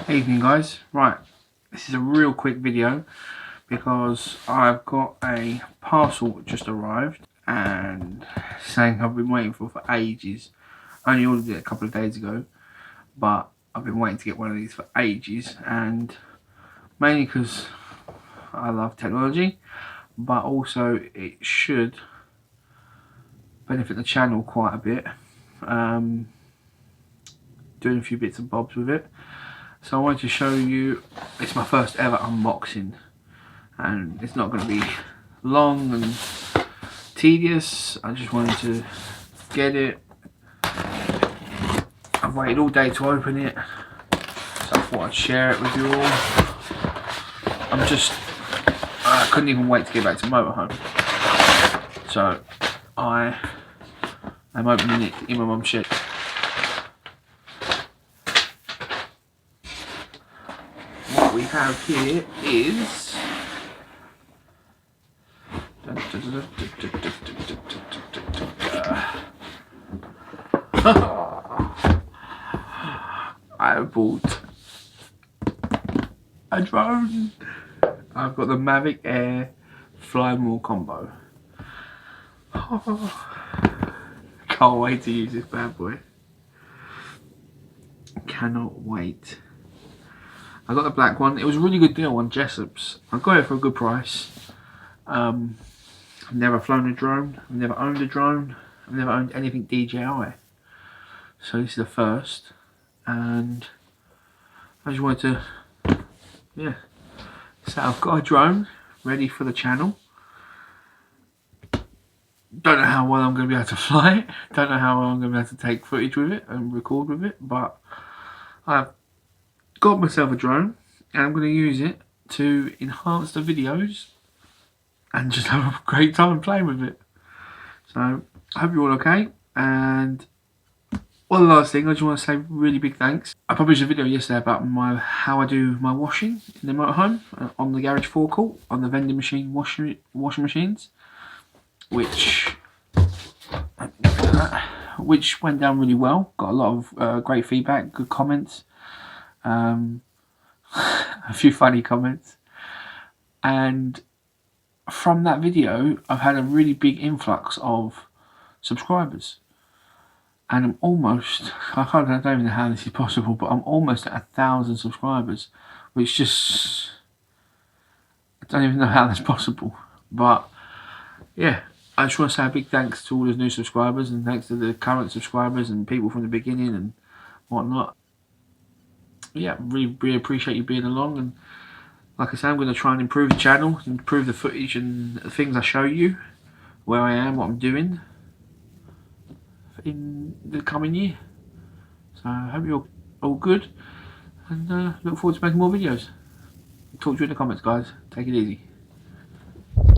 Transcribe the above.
Evening guys, right, this is a real quick video because I've got a parcel just arrived and saying I've been waiting for ages. I only ordered it a couple of days ago, but I've been waiting to get one of these for ages, and mainly because I love technology, but also it should benefit the channel quite a bit. Doing a few bits and bobs with it. So I wanted to show you, it's my first ever unboxing and it's not going to be long and tedious. I just wanted to get it. I've waited all day to open it, so I thought I'd share it with you all. I couldn't even wait to get back to motorhome, so I am opening it in my mum's shed. What we have here is I bought a drone. I've got the Mavic Air Fly More combo. Can't wait to use this bad boy. Cannot wait. I got the black one. It was a really good deal on Jessop's. I got it for a good price. I've never flown a drone. I've never owned a drone. I've never owned anything DJI. So this is the first. And I just wanted to, yeah. So I've got a drone ready for the channel. Don't know how well I'm going to be able to fly it. Don't know how well I'm going to be able to take footage with it and record with it. But I've got myself a drone and I'm going to use it to enhance the videos and just have a great time playing with it. So I hope you're all okay. And one last thing, I just want to say really big thanks. I published a video yesterday about how I do my washing in the motorhome on the garage forecourt on the vending machine washing machines, which went down really well. Got a lot of great feedback, good comments, a few funny comments, and from that video I've had a really big influx of subscribers, and I'm almost, I don't even know how this is possible, but I'm almost at 1,000 subscribers, which just, I don't even know how that's possible. But yeah, I just want to say a big thanks to all those new subscribers, and thanks to the current subscribers and people from the beginning and whatnot. Yeah, really appreciate you being along, and like I say, I'm going to try and improve the channel, improve the footage and the things I show you, where I am, what I'm doing in the coming year. So I hope you're all good, and look forward to making more videos. Talk to you in the comments, guys. Take it easy.